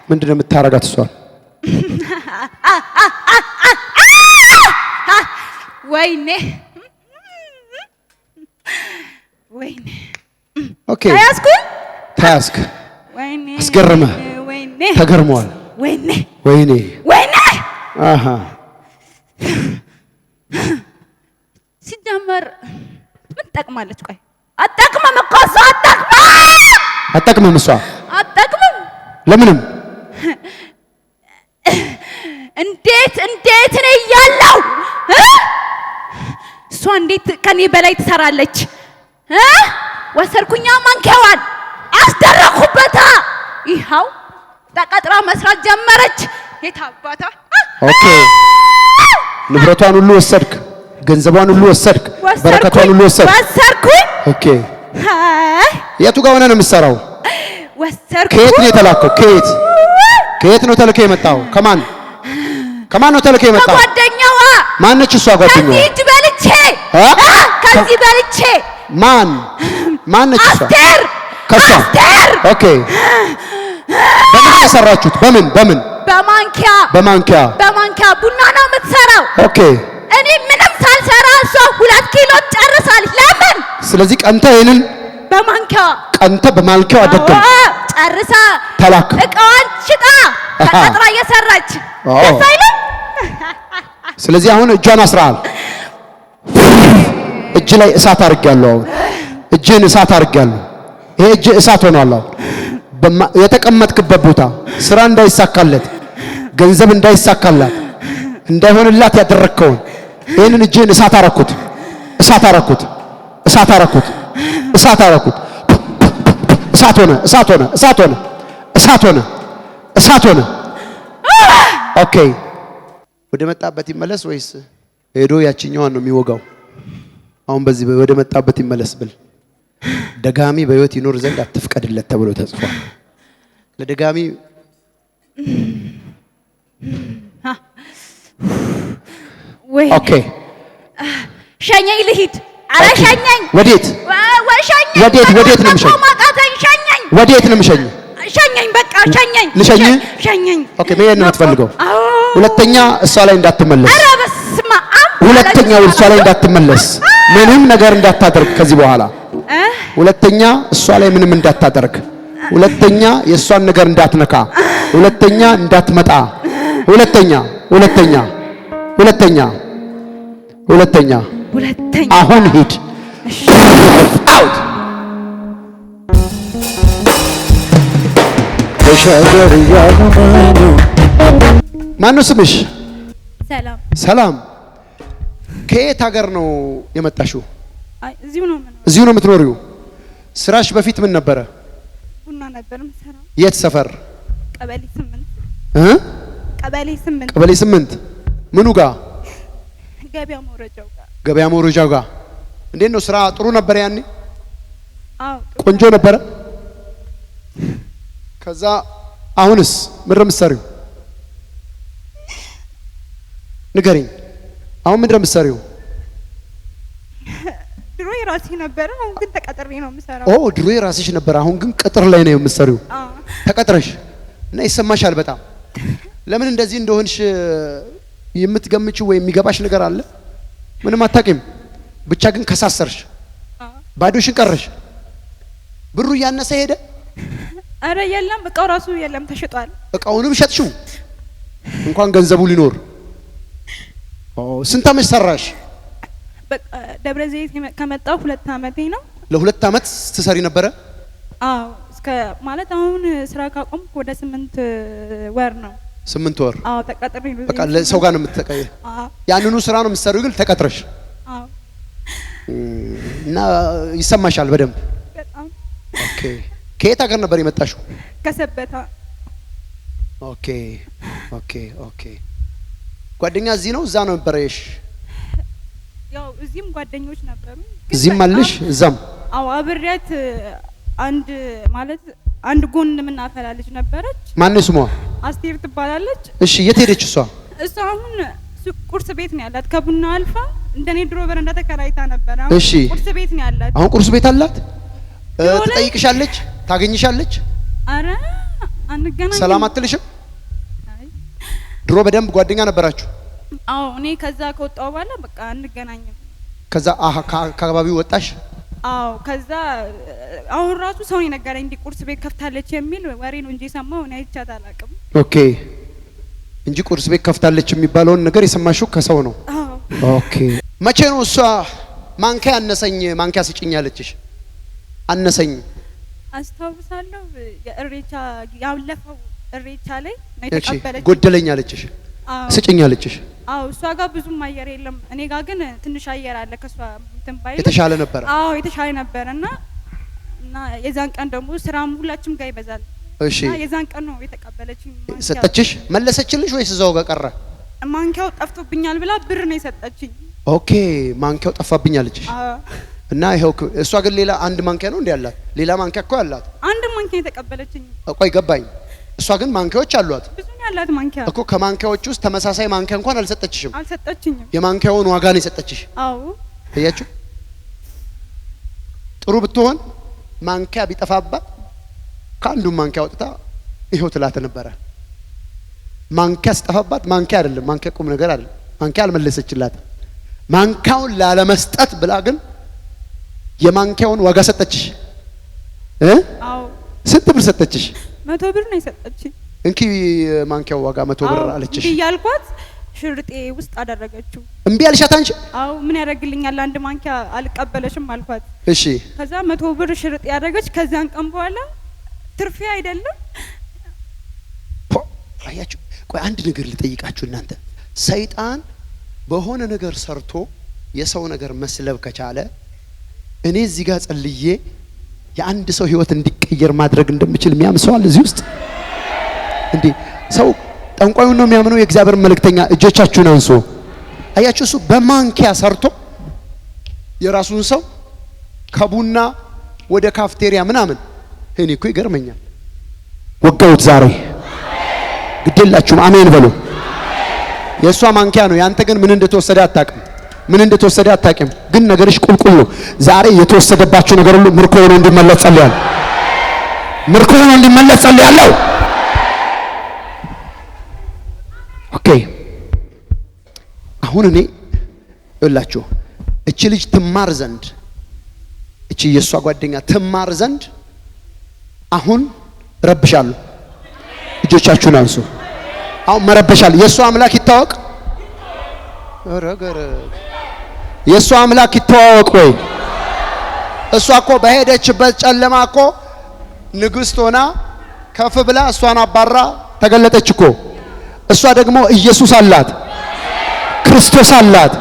ምንድነው የምታረጋት እሷ? ወይኔ ኦኬ ታስክ ወይኔ አስገረመ ወይኔ ተገርሟል ወይኔ አሃ ሲጀመር ምን ጠቅማለች? ቆይ አጠቅመም እኮ እሷ አጠቅመም እሷ አጠቅመም ለምንም እንዴት ነው ያለው? እሷ እንዴት ከኔ በላይ ትሰራለች? ወሰርኩኛ ማንከዋን አስደረኩበታ። ይኸው ተቀጥራ መስራት ጀመረች። የታባታ ኦኬ ንብረቷን ሁሉ ወሰድክ፣ ገንዘቧን ሁሉ ወሰድክ፣ በረከቷን ሁሉ ወሰድኩኝ። ኦኬ የቱ ጋር ሆነ ነው የምትሰራው? ወሰድኩ። ከየት ነው የተላከው? ከየት ነው ተልከህ የመጣው? ከማን ነው ተልከህ የመጣው? ጓደኛዋ። ማነች እሷ ጓደኛዋ? ከዚህ በልቼ ማነች እሷ? አስቴር። ኦኬ በምን የሰራችሁት? በምን በማንኪያ ቡና ነው የምትሰራው። ኦኬ እኔ ምንም ሳልሰራ እሷ 2 ኪሎ ጨርሳለች። ለምን? ስለዚህ ቀንተ በማንኪያው አደገም ጨርሳ ተላክ እቃዋን ሽጣ ተቀጥራ እየሰራች ስለዚህ አሁን እጇን አስራል። እጅ ላይ እሳት አድርጋለሁ። አሁን እጅን እሳት አድርጋለሁ። ይሄ እጅ እሳት ሆኗል። አሁን የተቀመጥክበት ቦታ ስራ እንዳይሳካለት፣ ገንዘብ እንዳይሳካላት፣ እንዳይሆንላት ያደረከውን ይሄንን እጅን እሳት አረኩት። እሳት ሆነ። ኦኬ ወደ መጣበት ይመለስ ወይስ ሄዶ ያቺኛዋን ነው የሚወጋው? አሁን በዚህ ወደ መጣበት ይመለስ ብል ደጋሚ በህይወት ይኖር ዘንድ አትፍቀድለት ተብሎ ተጽፏል። ለደጋሚ ኦኬ ሸኘኝ ልሂድ። አረ ሸኘኝ። ወዴት ነው የምሸኝ? ወዴት ነው የምሸኝ? ሸኘኝ በቃ ሸኘኝ። ሸኘኝ። ኦኬ መሄድ ነው የምትፈልገው? ሁለተኛ እሷ ላይ እንዳትመለስ። አረ በስመ አብ። ሁለተኛ እሷ ላይ እንዳትመለስ፣ ምንም ነገር እንዳታደርግ ከዚህ በኋላ ሁለተኛ እሷ ላይ ምንም እንዳታደርግ፣ ሁለተኛ የእሷን ነገር እንዳትነካ፣ ሁለተኛ እንዳትመጣ፣ ሁለተኛ አሁን ሂድ። አውት ማነው ስምሽ? ሰላም። ከየት ሀገር ነው የመጣሽው? እዚሁ ነው የምትኖሪው? ስራሽ በፊት ምን ነበረ? ቡና ነበር የምሰራው። የት ሰፈር? ቀበሌ 8 ምኑ ጋር? ገበያ መውረጃው ጋር። እንዴት ነው ስራ? ጥሩ ነበር ያኔ? ቆንጆ ነበረ። ከዛ አሁንስ ምንድን ነው የምትሰሪው? ንገሪኝ። አሁን ምንድን ነው የምትሰሪው? ድሮ የራሴ ነበር፣ አሁን ግን ተቀጥሬ ነው የምሰራው። ድሮ የራስሽ ነበር፣ አሁን ግን ቅጥር ላይ ነው የምትሰሪው? ተቀጥረሽ እና ይሰማሻል በጣም። ለምን እንደዚህ እንደሆንሽ የምትገምቺው ወይ የሚገባሽ ነገር አለ? ምንም አታውቂም። ብቻ ግን ከሳሰርሽ፣ ባዶሽን ቀረሽ። ብሩ እያነሰ ሄደ? አረ የለም፣ እቃው ራሱ የለም፣ ተሽጧል። እቃውንም ሸጥሽው? እንኳን ገንዘቡ ሊኖር። ስንት ዓመት ሰራሽ? ደብረ ዘይት ከመጣሁ 2 ዓመቴ ነው። ለ2 ዓመት ትሰሪ ነበረ? እስከ ማለት አሁን ስራ ካቆምኩ ወደ 8 ወር ነው። 8 ወር? ተቀጥሬ ነው። በቃ ለሰው ጋር ነው የምትቀየ? ያንኑ ስራ ነው የምትሰሪው ግን ተቀጥረሽ? እና ይሰማሻል በደንብ? በጣም። ኦኬ ከየት ሀገር ነበር የመጣሽው? ከሰበታ። ኦኬ ጓደኛ እዚህ ነው እዛ ነው ነበረሽ? ያው እዚህም ጓደኞች ነበሩ። እዚህም አለሽ እዛም? አብሬያት አንድ ጎን የምናፈላ ልጅ ነበረች። ማነው ስሟ? አስቴር ትባላለች። እሺ የት ሄደች እሷ? እሷ አሁን ቁርስ ቤት ነው ያላት። ከቡና አልፋ እንደኔ ድሮ በረንዳ ተከራይታ ነበር። አሁን ቁርስ ቤት ነው ያላት። አሁን ቁርስ ቤት አላት? ትጠይቅሻለች? ታገኝሻለች? አረ አንገናኝም። ሰላም አትልሽም? ድሮ በደንብ ጓደኛ ነበራችሁ? አዎ እኔ ከዛ ከወጣው በኋላ በቃ አንገናኝም። ከዛ ከአካባቢው ወጣሽ? አዎ ከዛ አሁን ራሱ ሰው የነገረኝ እንዲ ቁርስ ቤት ከፍታለች የሚል ወሬ ነው እንጂ ሰማው እኔ አይቻት አላውቅም። ኦኬ እንጂ ቁርስ ቤት ከፍታለች የሚባለውን ነገር የሰማሽው ከሰው ነው? አዎ። ኦኬ መቼ ነው እሷ ማንኪያ አነሰኝ ማንኪያ ስጭኛለችሽ? አነሰኝ አስታውሳለሁ። የእሬቻ ያለፈው እሬቻ ላይ ነው የተቀበለች። ጎደለኝ አለችሽ? ስጭኝ አለችሽ? አዎ እሷ ጋር ብዙም አየር የለም፣ እኔ ጋር ግን ትንሽ አየር አለ። ከሷ እንትን ባይል የተሻለ ነበር። አዎ የተሻለ ነበርና የዛን ቀን ደግሞ ስራም ሁላችንም ጋር ይበዛል። እሺ የዛን ቀን ነው የተቀበለችኝ። ሰጠችሽ? መለሰችልሽ ወይስ እዛው ጋር ቀረ? ማንኪያው ጠፍቶብኛል ብላ ብር ነው የሰጠችኝ። ኦኬ ማንኪያው ጠፋብኝ አለችሽ? እና ይሄው እሷ ግን ሌላ አንድ ማንኪያ ነው እንዴ ያላት? ሌላ ማንኪያ እኮ ያላት አንድ ማንኪያ የተቀበለችኝ። ቆይ ገባኝ። እሷ ግን ማንኪያዎች አሏት ብዙ ያላት ማንኪያ እኮ። ከማንኪያዎች ውስጥ ተመሳሳይ ማንኪያ እንኳን አልሰጠችሽም? አልሰጠችኝም። የማንኪያውን ዋጋ ነው የሰጠችሽ? አዎ። እያችሁ ጥሩ ብትሆን ማንኪያ ቢጠፋባት ከአንዱ ማንኪያ ወጥታ ይሄው ትላት ነበረ። ማንኪያ ስጠፋባት ማንኪያ አይደለም ማንኪያ ቁም ነገር አይደለም ማንኪያ አልመለሰችላትም። ማንኪያውን ላለመስጠት ብላ ግን የማንኪያውን ዋጋ ሰጠችሽ? አዎ። ስንት ብር ሰጠችሽ? 100 ብር ነው የሰጠችኝ። እንኪ ማንኪያው ዋጋ 100 ብር አለችሽ። እንዴ ያልኳት ሽርጤ ውስጥ አደረገችው። እምቢ አልሻት አንቺ? አዎ ምን ያደርግልኛል አንድ ማንኪያ አልቀበለሽም አልኳት። እሺ ከዛ 100 ብር ሽርጤ ያደረገች። ከዛን ቀን በኋላ ትርፌ አይደለም አያችሁ። ቆይ አንድ ነገር ልጠይቃችሁ እናንተ። ሰይጣን በሆነ ነገር ሰርቶ የሰው ነገር መስለብ ከቻለ እኔ እዚህ ጋር ጸልዬ የአንድ ሰው ህይወት እንዲቀየር ማድረግ እንደምችል የሚያምሰዋል እዚህ ውስጥ እንዴ? ሰው ጠንቋዩን ነው የሚያምነው? የእግዚአብሔር መልእክተኛ እጆቻችሁን አንሱ። አያችሁ እሱ በማንኪያ ሰርቶ የራሱን ሰው ከቡና ወደ ካፍቴሪያ ምናምን። እኔ እኮ ይገርመኛል። ወጋውት ዛሬ ግዴላችሁም አሜን በሉ። የእሷ ማንኪያ ነው፣ ያንተ ግን ምን እንደተወሰደ አታውቅም። ምን እንደተወሰደ አታውቅም፣ ግን ነገርሽ ቁልቁል ነው። ዛሬ የተወሰደባችሁ ነገር ሁሉ ምርኮ ሆኖ እንዲመለስ ጸልያለሁ። ምርኮ ሆኖ እንዲመለስ ጸልያለሁ። ኦኬ አሁን እኔ እላችሁ እቺ ልጅ ትማር ዘንድ እቺ የሷ ጓደኛ ትማር ዘንድ አሁን ረብሻለሁ። እጆቻችሁን አንሱ። አሁን መረበሻል። የሷ አምላክ ይታወቅ። ረገረ የሷ አምላክ ይታወቅ ወይ? እሷ እኮ በሄደችበት ጨለማ እኮ ንግስት ሆና ከፍ ብላ እሷን አባራ ተገለጠች እኮ። እሷ ደግሞ ኢየሱስ አላት፣ ክርስቶስ አላት።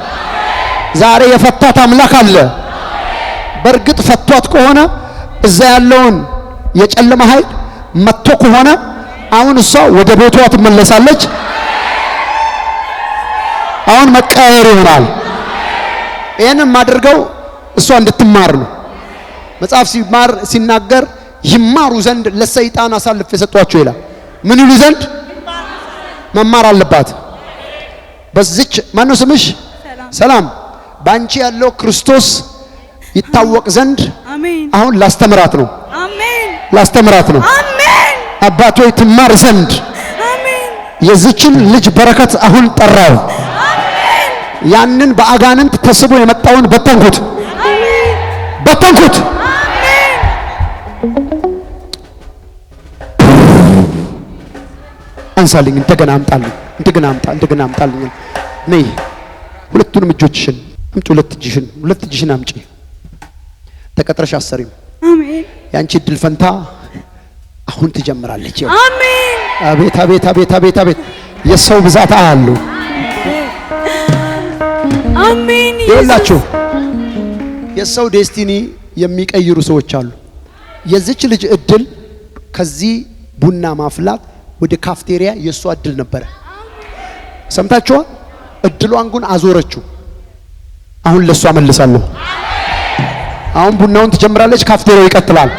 ዛሬ የፈታት አምላክ አለ። በእርግጥ ፈቷት ከሆነ እዛ ያለውን የጨለማ ኃይል መጥቶ ከሆነ አሁን እሷ ወደ ቤቷ ትመለሳለች። አሁን መቀየር ይሆናል። ይሄንን ማድርገው እሷ እንድትማር ነው። መጽሐፍ ሲናገር ይማሩ ዘንድ ለሰይጣን አሳልፍ የሰጧቸው ይላል። ምን ይሉ ዘንድ? መማር አለባት። በዚች ማነው ስምሽ? ሰላም። ባንቺ ያለው ክርስቶስ ይታወቅ ዘንድ አሜን። አሁን ላስተምራት ነው። አሜን። ላስተምራት ነው። አሜን። አባቶ ትማር ዘንድ አሜን። የዚችን ልጅ በረከት አሁን ጠራው። አሜን። ያንን በአጋንንት ተስቦ የመጣውን በተንኩት። አሜን። በተንኩት። አሜን። አንሳልኝ። እንደገና አምጣልኝ። እንደገና አምጣልኝ። ነይ ሁለቱንም እጆችሽን አምጪ። ሁለት እጅሽን አምጪ። ተቀጥረሽ አሰሪም። አሜን። ያንቺ ድል ፈንታ አሁን ትጀምራለች። አሜን። አቤት አቤት አቤት አቤት አቤት! የሰው ብዛት አሉ። አሜን። ይላችሁ የሰው ዴስቲኒ የሚቀይሩ ሰዎች አሉ። የዚች ልጅ እድል ከዚህ ቡና ማፍላት ወደ ካፍቴሪያ የሷ እድል ነበረ። ሰምታችኋል? እድሏን ግን አዞረችው። አሁን ለሷ መልሳለሁ። አሁን ቡናውን ትጀምራለች፣ ካፍቴሪያው ይቀጥላል።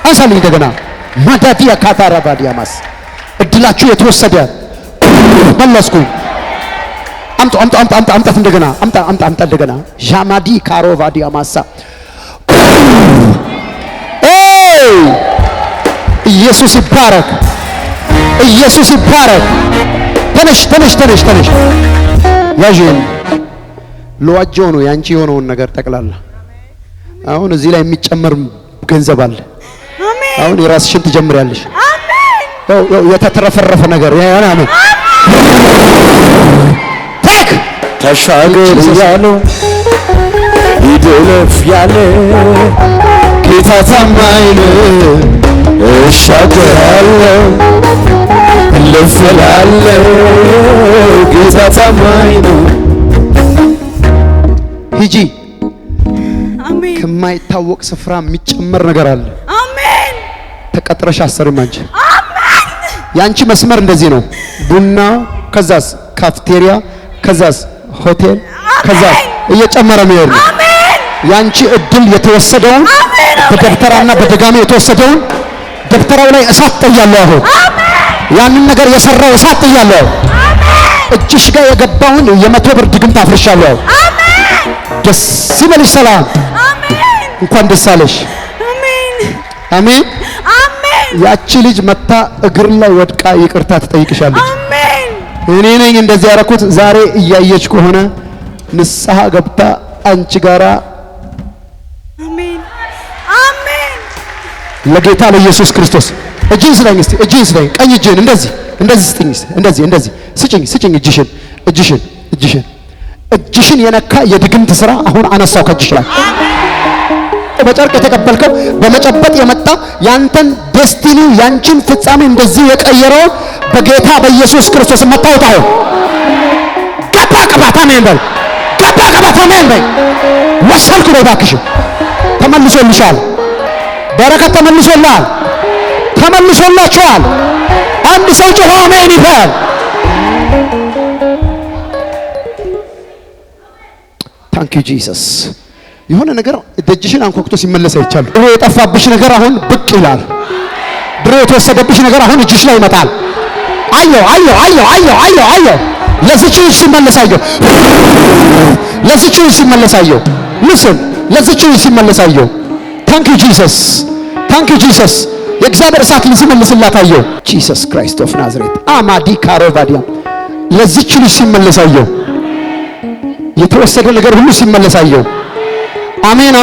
አንሳልኝ እንደገና ማዳዲያ ካታራ ባዲያማስ እድላችሁ የተወሰደ መለስኩኝ። አምጣት እንደገና አምጣ እንደገና ዣማዲ ካሮቫዲያማሳ ኢየሱስ ይባረክ፣ ኢየሱስ ይባረክ። ተነሽ። ያዥን ለዋጀው ነው ያንቺ የሆነውን ነገር ጠቅላላ። አሁን እዚህ ላይ የሚጨመር ገንዘብ አለ። አሜን። አሁን የራስሽን ትጀምሪያለሽ። አሜን። የተተረፈረፈ ነገር አሜን። ታክ ተሻገር ያለው ይደለፍ ያለ ጌታ ታማኝ ነው። እሻገራለሁ እልፍላለሁ ጌታ ታማኝ ነው። ሂጂ። አሜን። ከማይታወቅ ስፍራ የሚጨመር ነገር አለ። አሜን። ተቀጥረሽ አሰርም አንቺ። አሜን። ያንቺ መስመር እንደዚህ ነው። ቡና፣ ከዛስ ካፍቴሪያ፣ ከዛስ ሆቴል፣ ከዛስ እየጨመረ ነው። አሜን። ያንቺ እድል የተወሰደውን በደብተራና በደጋሚ የተወሰደውን ደብተራው ላይ እሳት ጥያለሁ። አሁን ያንን ነገር የሰራው እሳት ጥያለሁ። እጅሽ ጋር የገባውን የ100 ብር ድግምት አፍርሻለሁ። ደስ ይበልሽ። ሰላም። እንኳን ደስ አለሽ። አሜን። ያቺ ልጅ መታ እግር ላይ ወድቃ ይቅርታ ትጠይቅሻለች። እኔ ነኝ እንደዚህ ያደረኩት። ዛሬ እያየች ከሆነ ንስሐ ገብታ አንቺ ጋራ ለጌታ ለኢየሱስ ክርስቶስ እጅን ስጠኝ። እስቲ እጅን ስጠኝ። ቀኝ እጅን እንደዚህ ስጠኝ። እንደዚህ ስጭኝ። እጅሽን የነካ የድግምት ስራ አሁን አነሳው ከእጅሽ ላይ። በጨርቅ የተቀበልከው በመጨበጥ የመጣ ያንተን ዴስቲኒ ያንቺን ፍጻሜ እንደዚህ የቀየረው በጌታ በኢየሱስ ክርስቶስ መታወታው ገባ ቀባታ ነኝ በል። ወሰልኩ ነው። እባክሽ ተመልሶልሻል። በረከት ተመልሶላችኋል። አንድ ሰው ጮሆ አሜን ይበል። ታንክ ዩ ጂሰስ። የሆነ ነገር ደጅሽን አንኳኩቶ ሲመለስ አይቻሉ። ድሮ የጠፋብሽ ነገር አሁን ብቅ ይላል። ድሮ የተወሰደብሽ ነገር አሁን እጅሽ ላይ ይመጣል። አየሁ። ለዚች ልጅ ሲመለሳየው ልስን ለዚች ልጅ ሲመለሳየው ታንክ ዩ ጂሰስ። የእግዚአብሔር እሳት ሲመልስላት አየው። ጂሰስ ክራይስት ኦፍ ናዝሬት አማዲ ካሮቫዲያ ለዚች ልጅ ሲመለሳየው የተወሰደ ነገር ሁሉ ሲመለሳየው። አሜን።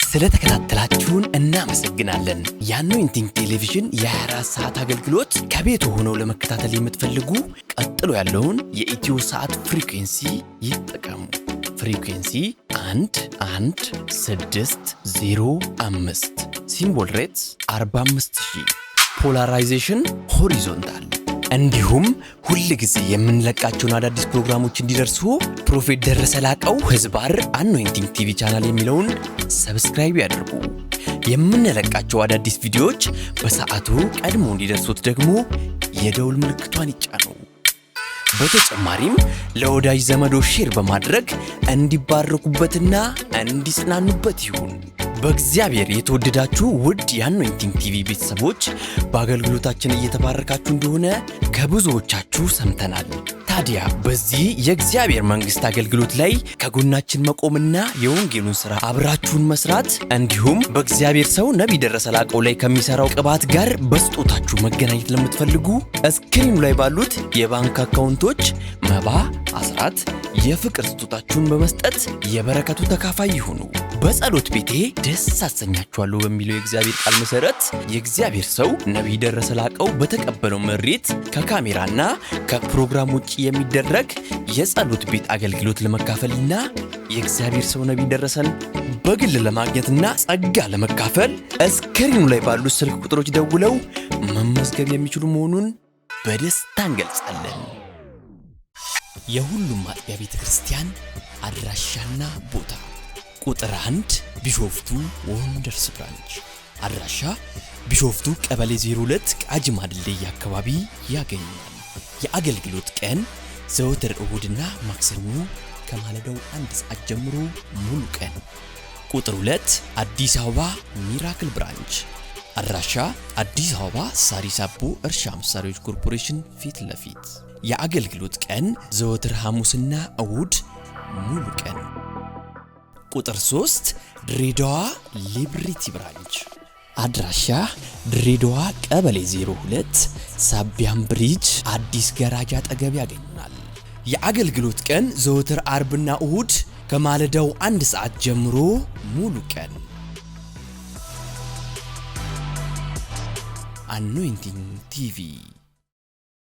ስለተከታተላችሁን እናመሰግናለን። የአኖይንቲንግ ቴሌቪዥን የ24 ሰዓት አገልግሎት ከቤቱ ሆነው ለመከታተል የምትፈልጉ ቀጥሎ ያለውን የኢትዮ ሰዓት ፍሪኩዌንሲ ይጠቀሙ። ፍሪኩዌንሲ 11605 ሲምቦል ሬትስ 45000 ፖላራይዜሽን ሆሪዞንታል። እንዲሁም ሁል ጊዜ የምንለቃቸውን አዳዲስ ፕሮግራሞች እንዲደርሱ ፕሮፌት ደረሰ ላቀው ህዝባር አኖይንቲንግ ቲቪ ቻናል የሚለውን ሰብስክራይብ ያድርጉ። የምንለቃቸው አዳዲስ ቪዲዮዎች በሰዓቱ ቀድሞ እንዲደርሱት ደግሞ የደውል ምልክቷን ይጫኑ። በተጨማሪም ለወዳጅ ዘመዶ ሼር በማድረግ እንዲባረኩበትና እንዲጽናኑበት ይሁን። በእግዚአብሔር የተወደዳችሁ ውድ የአኖይንቲንግ ቲቪ ቤተሰቦች በአገልግሎታችን እየተባረካችሁ እንደሆነ ከብዙዎቻችሁ ሰምተናል። ታዲያ በዚህ የእግዚአብሔር መንግስት አገልግሎት ላይ ከጎናችን መቆምና የወንጌሉን ሥራ አብራችሁን መስራት እንዲሁም በእግዚአብሔር ሰው ነቢይ ደረሰ ላቀው ላይ ከሚሰራው ቅባት ጋር በስጦታችሁ መገናኘት ለምትፈልጉ እስክሪኑ ላይ ባሉት የባንክ አካውንቶች መባ፣ አስራት፣ የፍቅር ስጦታችሁን በመስጠት የበረከቱ ተካፋይ ይሁኑ። በጸሎት ቤቴ ደስ አሰኛችኋለሁ በሚለው የእግዚአብሔር ቃል መሰረት የእግዚአብሔር ሰው ነቢይ ደረሰ ላቀው በተቀበለው መሬት ከካሜራና ከፕሮግራም ውጭ የሚደረግ የጸሎት ቤት አገልግሎት ለመካፈልና የእግዚአብሔር ሰው ነቢይ ደረሰን በግል ለማግኘትና ጸጋ ለመካፈል እስክሪኑ ላይ ባሉት ስልክ ቁጥሮች ደውለው መመዝገብ የሚችሉ መሆኑን በደስታ እንገልጻለን። የሁሉም አጥቢያ ቤተ ክርስቲያን አድራሻና ቦታ ቁጥር 1 ቢሾፍቱ ወንደርስ ብራንች አድራሻ ቢሾፍቱ ቀበሌ 02 ቃጂማ ድልድይ አካባቢ ያገኛል። የአገልግሎት ቀን ዘወትር እሁድና ማክሰኞ ከማለዳው 1 ሰዓት ጀምሮ ሙሉ ቀን። ቁጥር 2 አዲስ አበባ ሚራክል ብራንች አድራሻ አዲስ አበባ ሳሪስ አቦ እርሻ መሳሪያዎች ኮርፖሬሽን ፊት ለፊት። የአገልግሎት ቀን ዘወትር ሐሙስና እሁድ ሙሉ ቀን። ቁጥር 3 ድሬዳዋ ሊብሪቲ ብራንች አድራሻ ድሬዳዋ ቀበሌ 02 ሳቢያም ብሪጅ አዲስ ገራጃ አጠገብ ያገኙናል። የአገልግሎት ቀን ዘወትር አርብና እሁድ ከማለዳው 1 ሰዓት ጀምሮ ሙሉ ቀን። አኖይንቲንግ ቲቪ